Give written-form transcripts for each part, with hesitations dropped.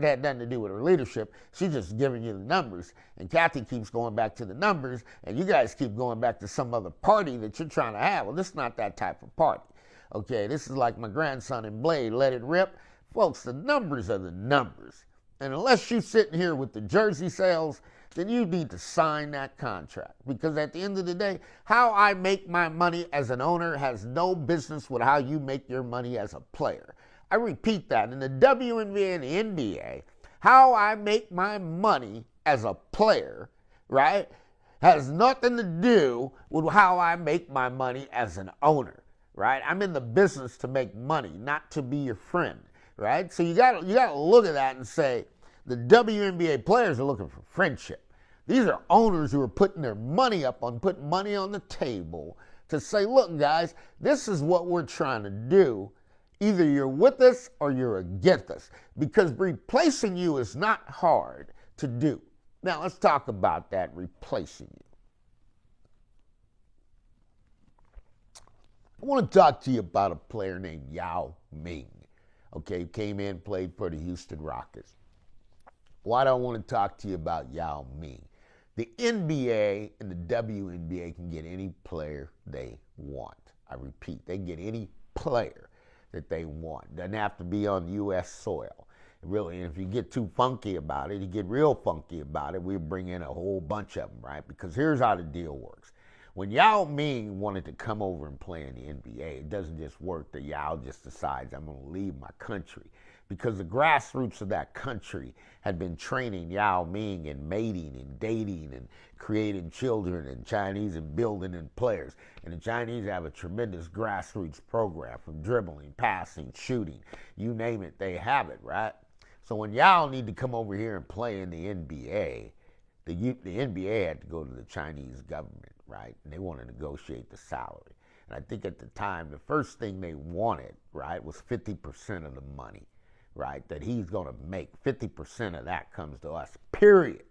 It had nothing to do with her leadership. She's just giving you the numbers. And Kathy keeps going back to the numbers, and you guys keep going back to some other party that you're trying to have. Well, this is not that type of party. Okay, this is like my grandson in Blade, Let It Rip. Folks, the numbers are the numbers. And unless you're sitting here with the jersey sales, then you need to sign that contract. Because at the end of the day, how I make my money as an owner has no business with how you make your money as a player. I repeat that. In the WNBA and the NBA, how I make my money as a player, right, has nothing to do with how I make my money as an owner, right? I'm in the business to make money, not to be your friend, right? So you got to look at that and say, the WNBA players are looking for friendship. These are owners who are putting their money up on, putting money on the table to say, look, guys, this is what we're trying to do. Either you're with us or you're against us, because replacing you is not hard to do. Now, let's talk about that, replacing you. I want to talk to you about a player named Yao Ming. Okay, came in, played for the Houston Rockets. Why do I want to talk to you about Yao Ming? The NBA and the WNBA can get any player they want. I repeat, they can get any player that they want. Doesn't have to be on U.S. soil. Really, and if you get too funky about it, you get real funky about it, we bring in a whole bunch of them, right? Because here's how the deal works. When Yao Ming wanted to come over and play in the NBA, it doesn't just work that Yao just decides, I'm going to leave my country. Because the grassroots of that country had been training Yao Ming in mating and dating and creating children and Chinese and building in players. And the Chinese have a tremendous grassroots program from dribbling, passing, shooting. You name it, they have it, right? So when Yao needed to come over here and play in the NBA, the NBA had to go to the Chinese government, right? And they want to negotiate the salary. And I think at the time, the first thing they wanted, right, was 50% of the money, right, that he's going to make. 50% of that comes to us, period.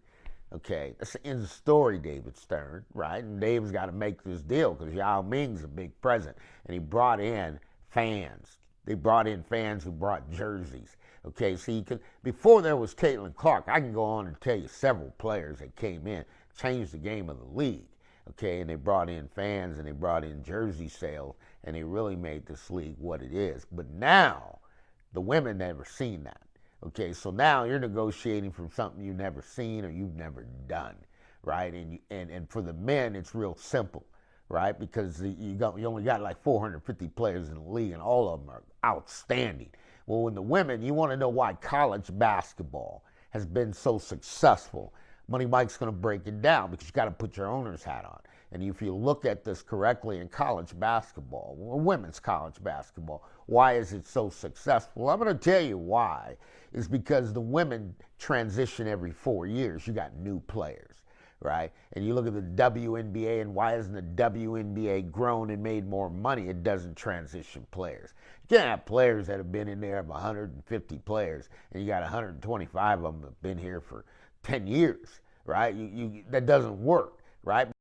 Okay, that's the end of the story, David Stern, right? And David's got to make this deal because Yao Ming's a big present. And he brought in fans. They brought in fans who brought jerseys. Okay, so you could, before there was Caitlin Clark, I can go on and tell you several players that came in, changed the game of the league. Okay, and they brought in fans and they brought in jersey sales and they really made this league what it is. But now, the women never seen that. Okay, so now you're negotiating from something you've never seen or you've never done, right? And for the men, it's real simple, right? Because you only got like 450 players in the league, and all of them are outstanding. Well, when the women, you want to know why college basketball has been so successful. Money Mike's going to break it down because you got to put your owner's hat on. And if you look at this correctly in college basketball, or women's college basketball, why is it so successful? I'm going to tell you why. It's because the women transition every 4 years. You got new players, right? And you look at the WNBA, and why hasn't the WNBA grown and made more money? It doesn't transition players. You can't have players that have been in there of 150 players, and you got 125 of them that have been here for 10 years, right? That doesn't work, right?